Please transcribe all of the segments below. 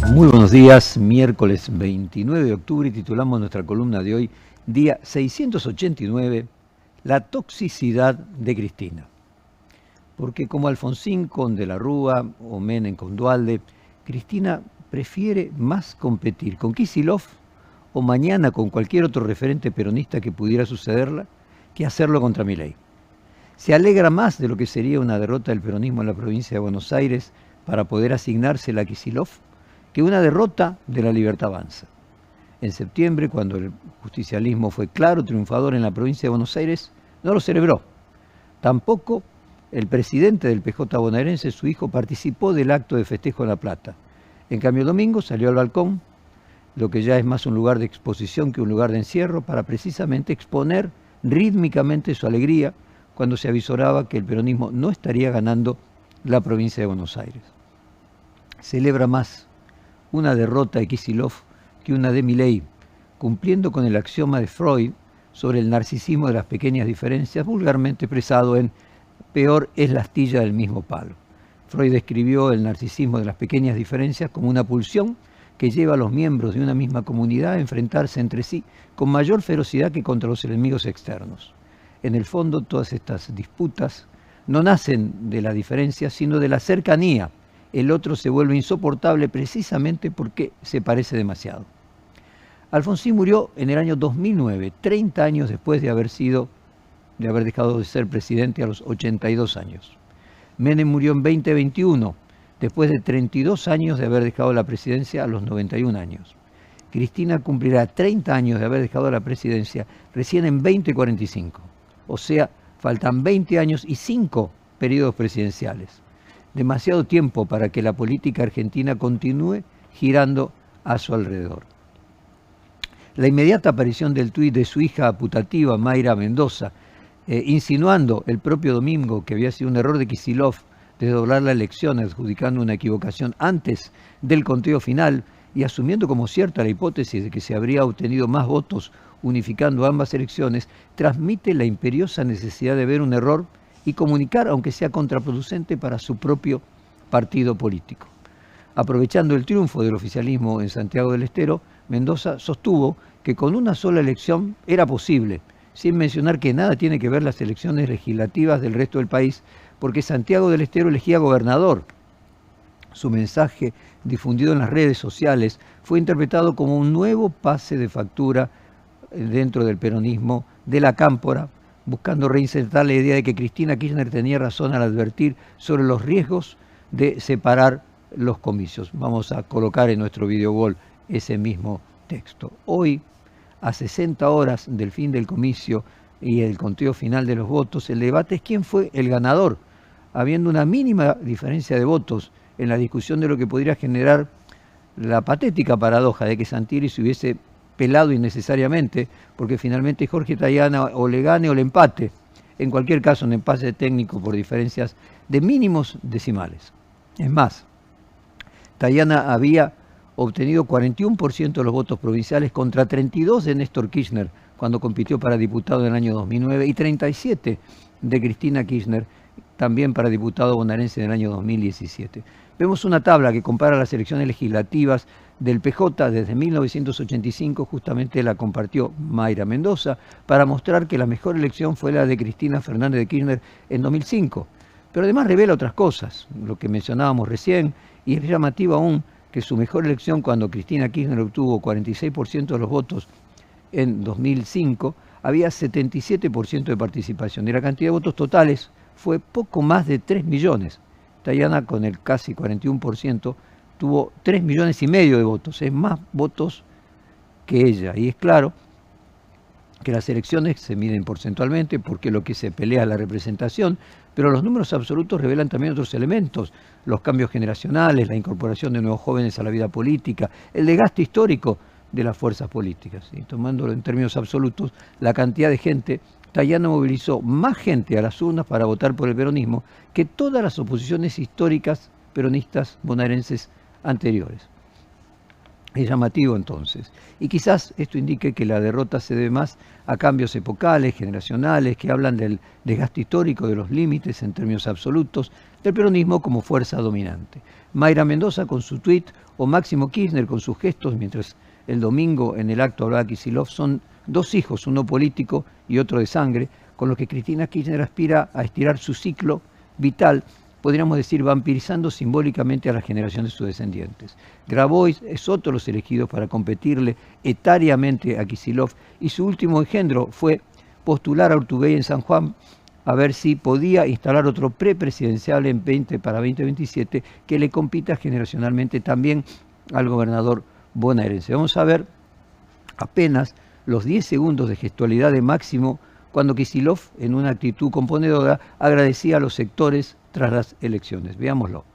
Muy buenos días, miércoles 29 de octubre y titulamos nuestra columna de hoy, día 689, la toxicidad de Cristina. Porque como Alfonsín con De la Rúa o Menem con Duhalde, Cristina prefiere más competir con Kicillof o mañana con cualquier otro referente peronista que pudiera sucederla que hacerlo contra Milei. Se alegra más de lo que sería una derrota del peronismo en la provincia de Buenos Aires para poder asignársela a Kicillof que una derrota de la Libertad Avanza. En septiembre, cuando el justicialismo fue claro triunfador en la provincia de Buenos Aires, no lo celebró. Tampoco el presidente del PJ bonaerense, su hijo, participó del acto de festejo en La Plata. En cambio, el domingo salió al balcón, lo que ya es más un lugar de exposición que un lugar de encierro, para precisamente exponer rítmicamente su alegría cuando se avisoraba que el peronismo no estaría ganando la provincia de Buenos Aires. Celebra más una derrota de Kicillof que una de Milei, cumpliendo con el axioma de Freud sobre el narcisismo de las pequeñas diferencias, vulgarmente expresado en peor es la astilla del mismo palo. Freud describió el narcisismo de las pequeñas diferencias como una pulsión que lleva a los miembros de una misma comunidad a enfrentarse entre sí con mayor ferocidad que contra los enemigos externos. En el fondo, todas estas disputas no nacen de la diferencia, sino de la cercanía. El otro se vuelve insoportable precisamente porque se parece demasiado. Alfonsín murió en el año 2009, 30 años después de haber dejado de ser presidente a los 82 años. Menem murió en 2021, después de 32 años de haber dejado la presidencia a los 91 años. Cristina cumplirá 30 años de haber dejado la presidencia recién en 2045. O sea, faltan 20 años y 5 periodos presidenciales. Demasiado tiempo para que la política argentina continúe girando a su alrededor. La inmediata aparición del tuit de su hija putativa, Mayra Mendoza, insinuando el propio domingo que había sido un error de Kicillof de doblar la elección, adjudicando una equivocación antes del conteo final y asumiendo como cierta la hipótesis de que se habría obtenido más votos unificando ambas elecciones, transmite la imperiosa necesidad de ver un error y comunicar, aunque sea contraproducente para su propio partido político. Aprovechando el triunfo del oficialismo en Santiago del Estero, Mendoza sostuvo que con una sola elección era posible, sin mencionar que nada tiene que ver las elecciones legislativas del resto del país, porque Santiago del Estero elegía gobernador. Su mensaje, difundido en las redes sociales, fue interpretado como un nuevo pase de factura dentro del peronismo de la cámpora, buscando reinsertar la idea de que Cristina Kirchner tenía razón al advertir sobre los riesgos de separar los comicios. Vamos a colocar en nuestro videowall ese mismo texto. Hoy, a 60 horas del fin del comicio y el conteo final de los votos, el debate es quién fue el ganador, habiendo una mínima diferencia de votos en la discusión de lo que podría generar la patética paradoja de que Santilli se hubiese pelado innecesariamente, porque finalmente Jorge Tayana o le gane o le empate. En cualquier caso, un empate técnico por diferencias de mínimos decimales. Es más, Tayana había obtenido 41% de los votos provinciales contra 32% de Néstor Kirchner cuando compitió para diputado en el año 2009 y 37% de Cristina Kirchner también para diputado bonaerense en el año 2017. Vemos una tabla que compara las elecciones legislativas del PJ desde 1985, justamente la compartió Mayra Mendoza, para mostrar que la mejor elección fue la de Cristina Fernández de Kirchner en 2005. Pero además revela otras cosas, lo que mencionábamos recién, y es llamativo aún que su mejor elección cuando Cristina Kirchner obtuvo 46% de los votos en 2005, había 77% de participación y la cantidad de votos totales fue poco más de 3 millones. Tayana, con el casi 41%, tuvo 3,5 millones de votos, es más votos que ella. Y es claro que las elecciones se miden porcentualmente porque lo que se pelea es la representación, pero los números absolutos revelan también otros elementos, los cambios generacionales, la incorporación de nuevos jóvenes a la vida política, el desgaste histórico de las fuerzas políticas. Y tomándolo en términos absolutos, la cantidad de gente, Tayana movilizó más gente a las urnas para votar por el peronismo que todas las oposiciones históricas peronistas bonaerenses anteriores. Es llamativo entonces. Y quizás esto indique que la derrota se debe más a cambios epocales, generacionales, que hablan del desgaste histórico de los límites en términos absolutos del peronismo como fuerza dominante. Mayra Mendoza con su tuit o Máximo Kirchner con sus gestos, mientras el domingo en el acto hablaba Kicillof, son dos hijos, uno político y otro de sangre, con los que Cristina Kirchner aspira a estirar su ciclo vital, podríamos decir, vampirizando simbólicamente a la generación de sus descendientes. Grabois es otro de los elegidos para competirle etariamente a Kicillof, y su último engendro fue postular a Urtubey en San Juan a ver si podía instalar otro prepresidencial para 2027 que le compita generacionalmente también al gobernador bonaerense. Vamos a ver apenas los 10 segundos de gestualidad de Máximo cuando Kicillof, en una actitud componedora, agradecía a los sectores tras las elecciones. Veámoslo.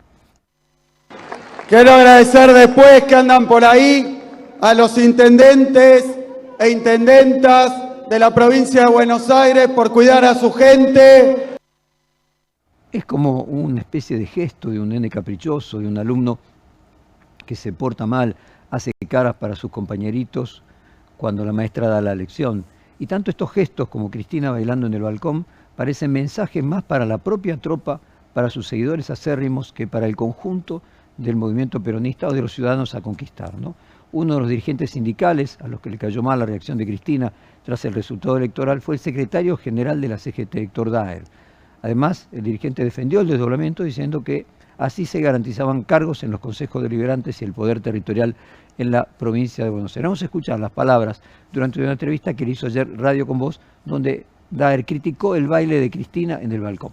Quiero agradecer después que andan por ahí a los intendentes e intendentas de la provincia de Buenos Aires por cuidar a su gente. Es como una especie de gesto de un nene caprichoso, de un alumno que se porta mal, hace caras para sus compañeritos cuando la maestra da la lección. Y tanto estos gestos como Cristina bailando en el balcón parecen mensajes más para la propia tropa, para sus seguidores acérrimos, que para el conjunto del movimiento peronista o de los ciudadanos a conquistar, ¿no? Uno de los dirigentes sindicales, a los que le cayó mal la reacción de Cristina tras el resultado electoral, fue el secretario general de la CGT, Héctor Daer. Además, el dirigente defendió el desdoblamiento diciendo que así se garantizaban cargos en los consejos deliberantes y el poder territorial en la provincia de Buenos Aires. Vamos a escuchar las palabras durante una entrevista que le hizo ayer Radio con Voz, donde Daer criticó el baile de Cristina en el balcón.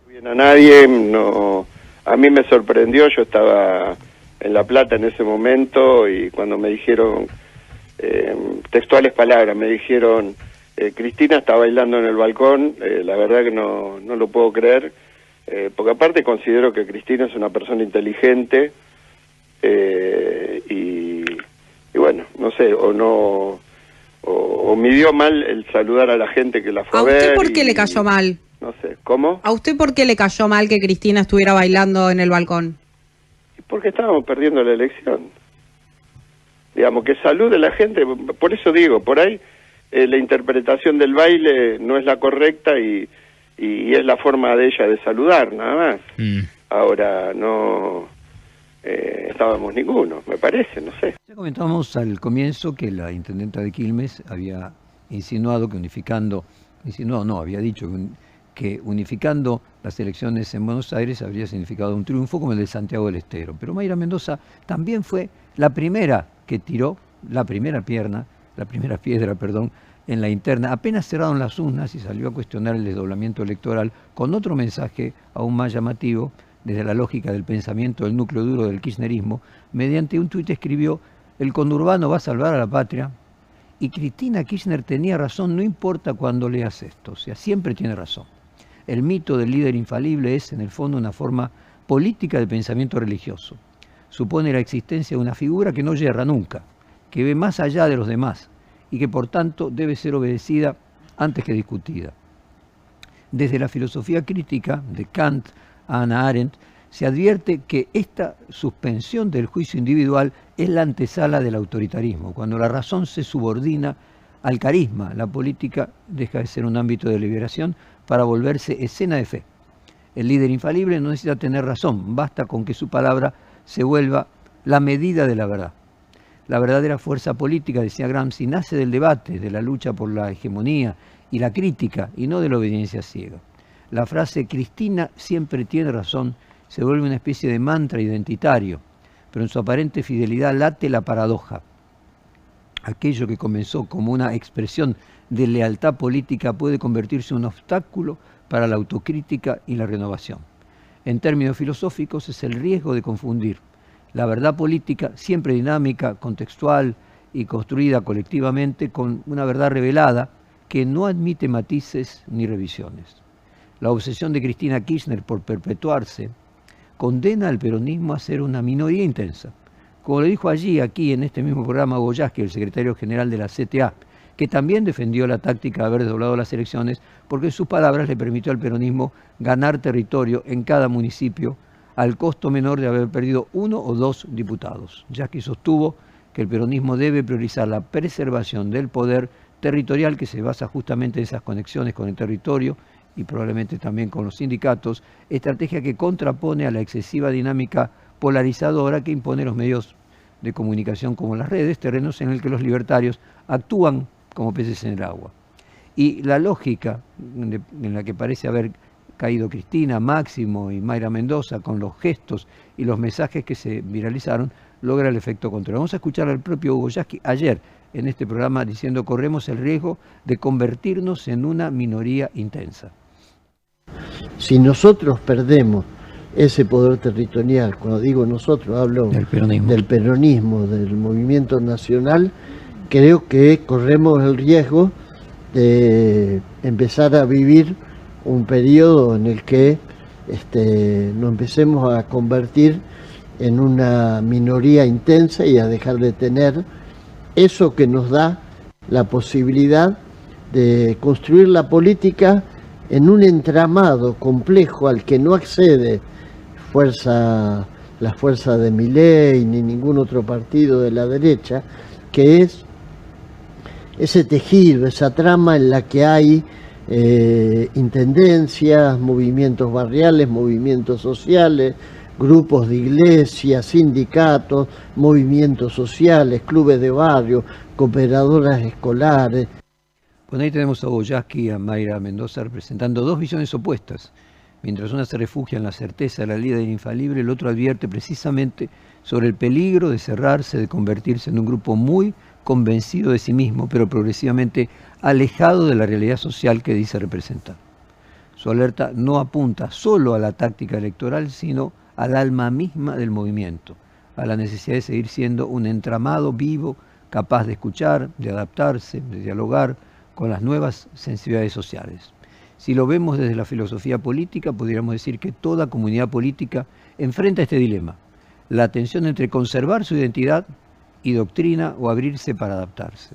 Bien, a nadie, no, a mí me sorprendió, yo estaba en La Plata en ese momento y cuando me dijeron, textuales palabras, me dijeron, Cristina está bailando en el balcón, la verdad que no lo puedo creer, porque aparte considero que Cristina es una persona inteligente y bueno, no sé, o midió mal el saludar a la gente que la fue a ver. ¿A usted por qué le cayó mal? No sé, ¿cómo? ¿A usted por qué le cayó mal que Cristina estuviera bailando en el balcón? Porque estábamos perdiendo la elección. Digamos, que salude la gente, por eso digo, por ahí la interpretación del baile no es la correcta y es la forma de ella de saludar, nada más. Ahora, no estábamos ninguno, me parece, no sé. Ya comentamos al comienzo que la intendenta de Quilmes había insinuado que había dicho que unificando las elecciones en Buenos Aires habría significado un triunfo como el de Santiago del Estero. Pero Mayra Mendoza también fue la primera que tiró la primera piedra, en la interna. Apenas cerraron las urnas y salió a cuestionar el desdoblamiento electoral con otro mensaje aún más llamativo desde la lógica del pensamiento del núcleo duro del kirchnerismo. Mediante un tuit escribió: el conurbano va a salvar a la patria. Y Cristina Kirchner tenía razón, no importa cuando leas esto, o sea, siempre tiene razón. El mito del líder infalible es, en el fondo, una forma política de pensamiento religioso. Supone la existencia de una figura que no yerra nunca, que ve más allá de los demás y que, por tanto, debe ser obedecida antes que discutida. Desde la filosofía crítica, de Kant a Hannah Arendt, se advierte que esta suspensión del juicio individual es la antesala del autoritarismo. Cuando la razón se subordina al carisma, la política deja de ser un ámbito de liberación para volverse escena de fe. El líder infalible no necesita tener razón, basta con que su palabra se vuelva la medida de la verdad. La verdadera fuerza política, decía Gramsci, nace del debate, de la lucha por la hegemonía y la crítica, y no de la obediencia ciega. La frase Cristina siempre tiene razón se vuelve una especie de mantra identitario, pero en su aparente fidelidad late la paradoja. Aquello que comenzó como una expresión de lealtad política puede convertirse en un obstáculo para la autocrítica y la renovación. En términos filosóficos es el riesgo de confundir la verdad política, siempre dinámica, contextual y construida colectivamente, con una verdad revelada que no admite matices ni revisiones. La obsesión de Cristina Kirchner por perpetuarse condena al peronismo a ser una minoría intensa. Como le dijo aquí en este mismo programa Goyaski, el secretario general de la CTA, que también defendió la táctica de haber desdoblado las elecciones porque en sus palabras le permitió al peronismo ganar territorio en cada municipio al costo menor de haber perdido 1 o 2 diputados. Yasky sostuvo que el peronismo debe priorizar la preservación del poder territorial, que se basa justamente en esas conexiones con el territorio y probablemente también con los sindicatos, estrategia que contrapone a la excesiva dinámica polarizadora que impone los medios de comunicación como las redes, terrenos en el que los libertarios actúan como peces en el agua. Y la lógica en la que parece haber caído Cristina, Máximo y Mayra Mendoza, con los gestos y los mensajes que se viralizaron, logra el efecto contrario. Vamos a escuchar al propio Hugo Yasky ayer en este programa diciendo: corremos el riesgo de convertirnos en una minoría intensa. Si nosotros perdemos ese poder territorial, cuando digo nosotros hablo del peronismo, del movimiento nacional, creo que corremos el riesgo de empezar a vivir un periodo en el que nos empecemos a convertir en una minoría intensa y a dejar de tener eso que nos da la posibilidad de construir la política en un entramado complejo al que no accede la fuerza de Milei ni ningún otro partido de la derecha, que es ese tejido, esa trama en la que hay intendencias, movimientos barriales, movimientos sociales, grupos de iglesias, sindicatos, movimientos sociales, clubes de barrio, cooperadoras escolares. Bueno, ahí tenemos a Hugo Yasky y a Mayra Mendoza representando dos visiones opuestas. Mientras una se refugia en la certeza de la líder infalible, el otro advierte precisamente sobre el peligro de cerrarse, de convertirse en un grupo muy convencido de sí mismo, pero progresivamente alejado de la realidad social que dice representar. Su alerta no apunta solo a la táctica electoral, sino al alma misma del movimiento, a la necesidad de seguir siendo un entramado vivo, capaz de escuchar, de adaptarse, de dialogar con las nuevas sensibilidades sociales. Si lo vemos desde la filosofía política, podríamos decir que toda comunidad política enfrenta este dilema: la tensión entre conservar su identidad y doctrina o abrirse para adaptarse.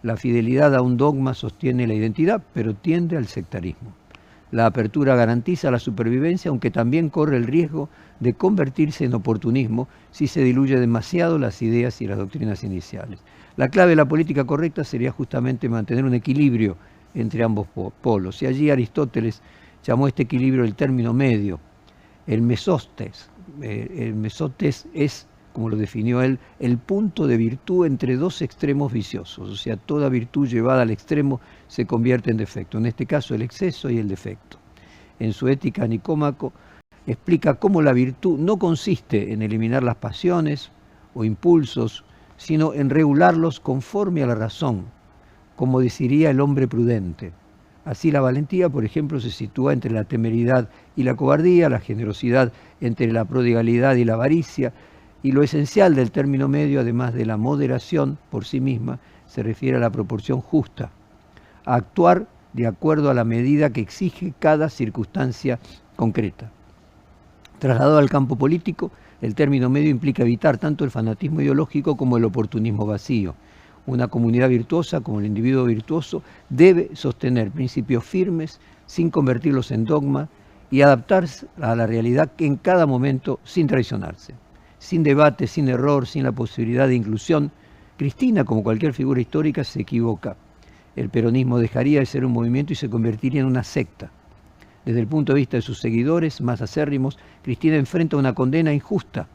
La fidelidad a un dogma sostiene la identidad, pero tiende al sectarismo. La apertura garantiza la supervivencia, aunque también corre el riesgo de convertirse en oportunismo si se diluye demasiado las ideas y las doctrinas iniciales. La clave de la política correcta sería justamente mantener un equilibrio entre ambos polos. Y allí Aristóteles llamó este equilibrio el término medio, el mesostes. El mesostes es, como lo definió él, el punto de virtud entre dos extremos viciosos. O sea, toda virtud llevada al extremo se convierte en defecto. En este caso, el exceso y el defecto. En su Ética, Nicómaco explica cómo la virtud no consiste en eliminar las pasiones o impulsos, sino en regularlos conforme a la razón, como deciría el hombre prudente. Así la valentía, por ejemplo, se sitúa entre la temeridad y la cobardía, la generosidad entre la prodigalidad y la avaricia, y lo esencial del término medio, además de la moderación por sí misma, se refiere a la proporción justa, a actuar de acuerdo a la medida que exige cada circunstancia concreta. Trasladado al campo político, el término medio implica evitar tanto el fanatismo ideológico como el oportunismo vacío. Una comunidad virtuosa, como el individuo virtuoso, debe sostener principios firmes sin convertirlos en dogma y adaptarse a la realidad en cada momento sin traicionarse. Sin debate, sin error, sin la posibilidad de inclusión, Cristina, como cualquier figura histórica, se equivoca. El peronismo dejaría de ser un movimiento y se convertiría en una secta. Desde el punto de vista de sus seguidores más acérrimos, Cristina enfrenta una condena injusta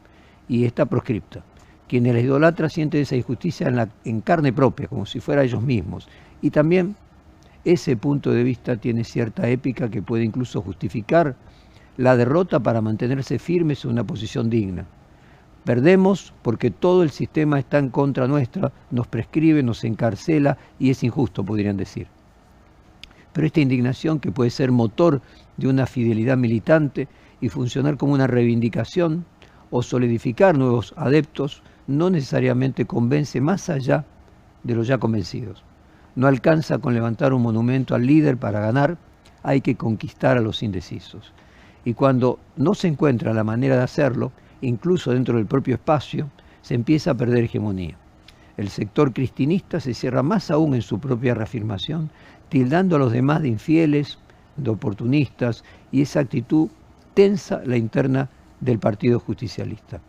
y está proscripta. Quienes la idolatran sienten esa injusticia en carne propia, como si fuera ellos mismos. Y también ese punto de vista tiene cierta épica que puede incluso justificar la derrota para mantenerse firmes en una posición digna. Perdemos porque todo el sistema está en contra nuestra, nos prescribe, nos encarcela y es injusto, podrían decir. Pero esta indignación, que puede ser motor de una fidelidad militante y funcionar como una reivindicación o solidificar nuevos adeptos, no necesariamente convence más allá de los ya convencidos. No alcanza con levantar un monumento al líder para ganar, hay que conquistar a los indecisos. Y cuando no se encuentra la manera de hacerlo, incluso dentro del propio espacio, se empieza a perder hegemonía. El sector cristinista se cierra más aún en su propia reafirmación, tildando a los demás de infieles, de oportunistas, y esa actitud tensa la interna del Partido Justicialista.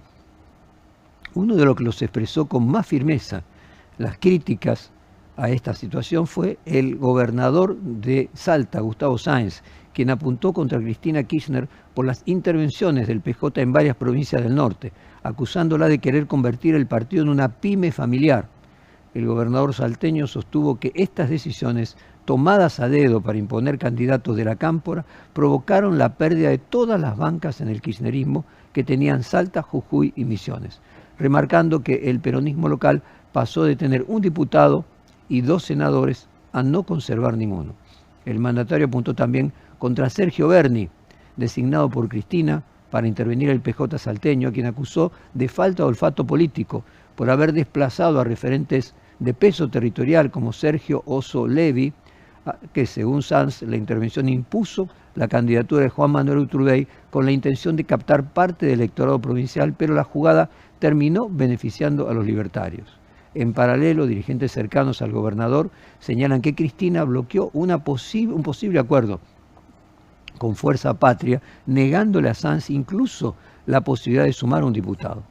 Uno de los que los expresó con más firmeza las críticas a esta situación fue el gobernador de Salta, Gustavo Sáenz, quien apuntó contra Cristina Kirchner por las intervenciones del PJ en varias provincias del norte, acusándola de querer convertir el partido en una pyme familiar. El gobernador salteño sostuvo que estas decisiones, tomadas a dedo para imponer candidatos de la cámpora, provocaron la pérdida de todas las bancas en el kirchnerismo que tenían Salta, Jujuy y Misiones, remarcando que el peronismo local pasó de tener un diputado y 2 senadores a no conservar ninguno. El mandatario apuntó también contra Sergio Berni, designado por Cristina para intervenir el PJ salteño, a quien acusó de falta de olfato político por haber desplazado a referentes de peso territorial como Sergio Oso Levi, que según Sanz la intervención impuso la candidatura de Juan Manuel Urtubey con la intención de captar parte del electorado provincial, pero la jugada terminó beneficiando a los libertarios. En paralelo, dirigentes cercanos al gobernador señalan que Cristina bloqueó un posible acuerdo con Fuerza Patria, negándole a Sanz incluso la posibilidad de sumar un diputado.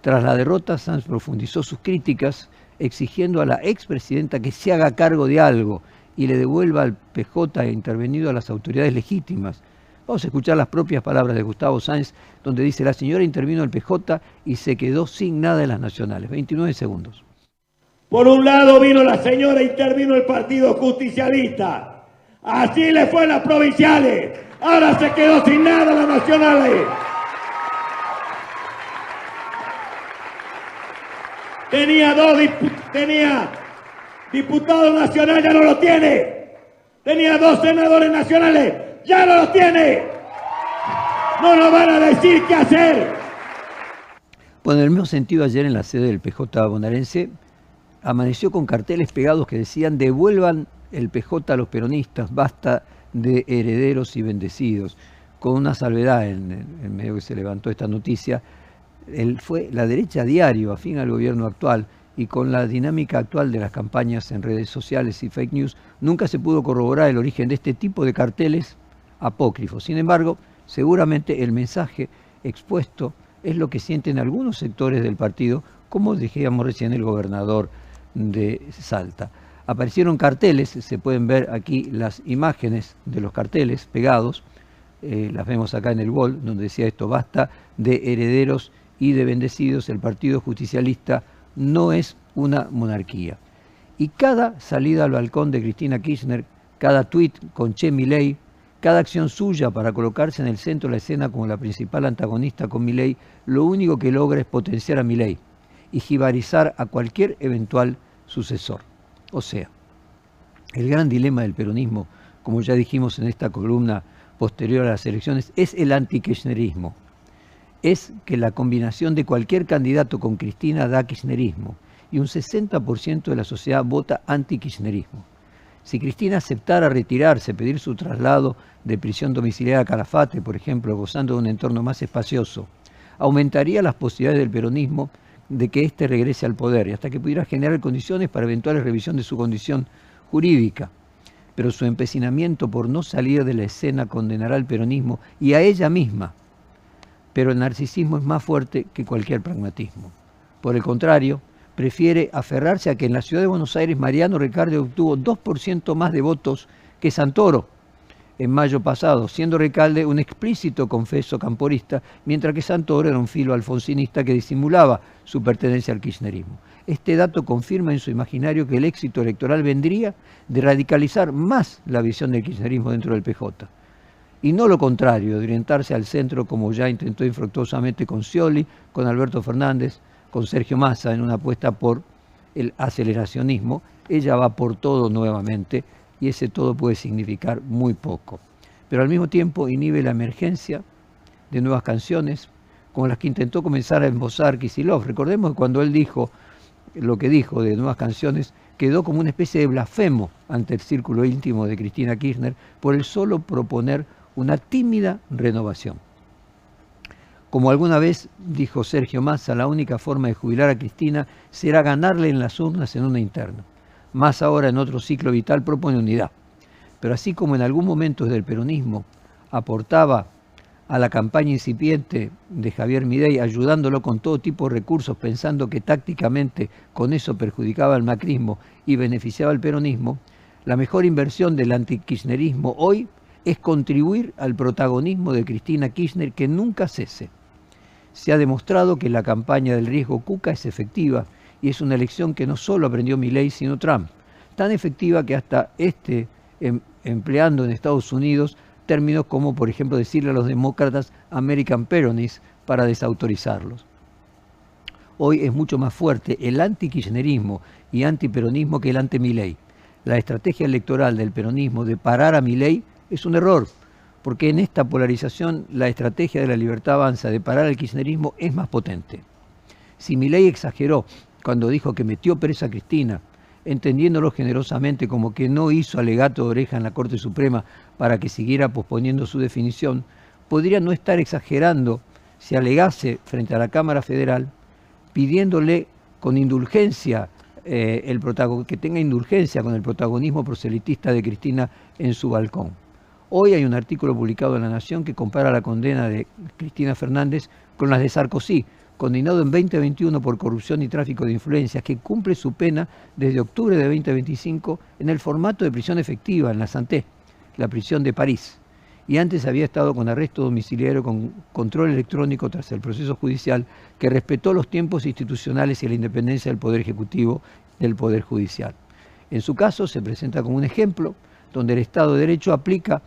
Tras la derrota, Sanz profundizó sus críticas, exigiendo a la expresidenta que se haga cargo de algo y le devuelva al PJ intervenido a las autoridades legítimas. Vamos a escuchar las propias palabras de Gustavo Sáenz, donde dice: la señora intervino el PJ y se quedó sin nada en las nacionales. 29 segundos. Por un lado vino la señora, intervino el Partido Justicialista. Así le fue a las provinciales. Ahora se quedó sin nada en las nacionales. Tenía diputado nacional, ya no lo tiene. Tenía 2 senadores nacionales, ya no los tiene. No nos van a decir qué hacer. Bueno, en el mismo sentido, ayer en la sede del PJ bonaerense amaneció con carteles pegados que decían: devuelvan el PJ a los peronistas, basta de herederos y bendecidos. Con una salvedad en medio que se levantó esta noticia, fue la derecha diario, afín al gobierno actual, y con la dinámica actual de las campañas en redes sociales y fake news, nunca se pudo corroborar el origen de este tipo de carteles apócrifos. Sin embargo, seguramente el mensaje expuesto es lo que sienten algunos sectores del partido, como dijimos recién el gobernador de Salta. Aparecieron carteles, se pueden ver aquí las imágenes de los carteles pegados, las vemos acá en el wall, donde decía esto: basta de herederos y de bendecidos, el Partido Justicialista no es una monarquía. Y cada salida al balcón de Cristina Kirchner, cada tuit con Che Milei, cada acción suya para colocarse en el centro de la escena como la principal antagonista con Milei, lo único que logra es potenciar a Milei y jibarizar a cualquier eventual sucesor. O sea, el gran dilema del peronismo, como ya dijimos en esta columna posterior a las elecciones, es el antikirchnerismo. Es que la combinación de cualquier candidato con Cristina da kirchnerismo y un 60% de la sociedad vota antikirchnerismo. Si Cristina aceptara retirarse, pedir su traslado de prisión domiciliaria a Calafate, por ejemplo, gozando de un entorno más espacioso, aumentaría las posibilidades del peronismo de que éste regrese al poder y hasta que pudiera generar condiciones para eventuales revisión de su condición jurídica. Pero su empecinamiento por no salir de la escena condenará al peronismo y a ella misma. Pero el narcisismo es más fuerte que cualquier pragmatismo. Por el contrario, prefiere aferrarse a que en la ciudad de Buenos Aires Mariano Recalde obtuvo 2% más de votos que Santoro en mayo pasado, siendo Recalde un explícito confeso camporista, mientras que Santoro era un filo alfonsinista que disimulaba su pertenencia al kirchnerismo. Este dato confirma en su imaginario que el éxito electoral vendría de radicalizar más la visión del kirchnerismo dentro del PJ, y no lo contrario, de orientarse al centro como ya intentó infructuosamente con Scioli, con Alberto Fernández, con Sergio Massa, en una apuesta por el aceleracionismo. Ella va por todo nuevamente y ese todo puede significar muy poco. Pero al mismo tiempo inhibe la emergencia de nuevas canciones, como las que intentó comenzar a embosar Kicillof. Recordemos que cuando él dijo lo que dijo de nuevas canciones, quedó como una especie de blasfemo ante el círculo íntimo de Cristina Kirchner por el solo proponer una tímida renovación. Como alguna vez dijo Sergio Massa, la única forma de jubilar a Cristina será ganarle en las urnas en una interna. Massa ahora en otro ciclo vital propone unidad. Pero así como en algún momento desde el peronismo aportaba a la campaña incipiente de Javier Milei, ayudándolo con todo tipo de recursos, pensando que tácticamente con eso perjudicaba al macrismo y beneficiaba al peronismo, la mejor inversión del antikirchnerismo hoy es contribuir al protagonismo de Cristina Kirchner que nunca cese. Se ha demostrado que la campaña del riesgo Cuca es efectiva y es una elección que no solo aprendió Milei sino Trump, tan efectiva que hasta empleando en Estados Unidos términos como, por ejemplo, decirle a los demócratas American Peronism para desautorizarlos. Hoy es mucho más fuerte el antikirchnerismo y antiperonismo que el anti-Milei. La estrategia electoral del peronismo de parar a Milei es un error, porque en esta polarización la estrategia de la Libertad Avanza de parar al kirchnerismo es más potente. Si Milei exageró cuando dijo que metió presa a Cristina, entendiéndolo generosamente como que no hizo alegato de oreja en la Corte Suprema para que siguiera posponiendo su definición, podría no estar exagerando si alegase frente a la Cámara Federal pidiéndole con indulgencia que tenga indulgencia con el protagonismo proselitista de Cristina en su balcón. Hoy hay un artículo publicado en La Nación que compara la condena de Cristina Fernández con las de Sarkozy, condenado en 2021 por corrupción y tráfico de influencias, que cumple su pena desde octubre de 2025 en el formato de prisión efectiva en la Santé, la prisión de París. Y antes había estado con arresto domiciliario con control electrónico tras el proceso judicial que respetó los tiempos institucionales y la independencia del Poder Ejecutivo del Poder Judicial. En su caso se presenta como un ejemplo donde el Estado de Derecho aplica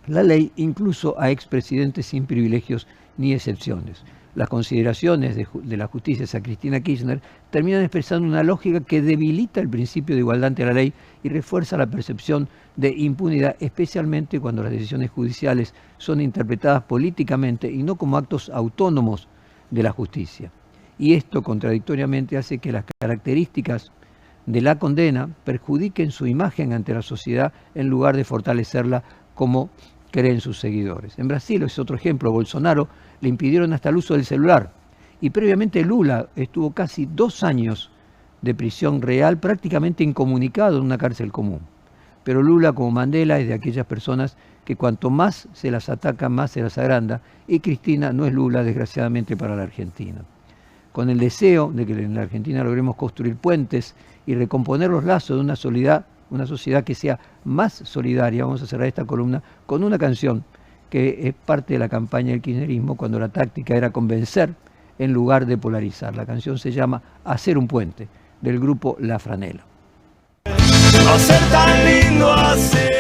la ley incluso a expresidentes sin privilegios ni excepciones. Las consideraciones de la justicia hacia Cristina Kirchner terminan expresando una lógica que debilita el principio de igualdad ante la ley y refuerza la percepción de impunidad, especialmente cuando las decisiones judiciales son interpretadas políticamente y no como actos autónomos de la justicia. Y esto contradictoriamente hace que las características de la condena perjudiquen su imagen ante la sociedad en lugar de fortalecerla como creen sus seguidores. En Brasil es otro ejemplo. Bolsonaro le impidieron hasta el uso del celular y previamente Lula estuvo casi 2 años de prisión real prácticamente incomunicado en una cárcel común. Pero Lula, como Mandela, es de aquellas personas que cuanto más se las ataca, más se las agranda, y Cristina no es Lula, desgraciadamente, para la Argentina. Con el deseo de que en la Argentina logremos construir puentes y recomponer los lazos de una sociedad que sea más solidaria, vamos a cerrar esta columna con una canción que es parte de la campaña del kirchnerismo cuando la táctica era convencer en lugar de polarizar. La canción se llama Hacer un puente, del grupo La Franela. Va a ser tan lindo hacer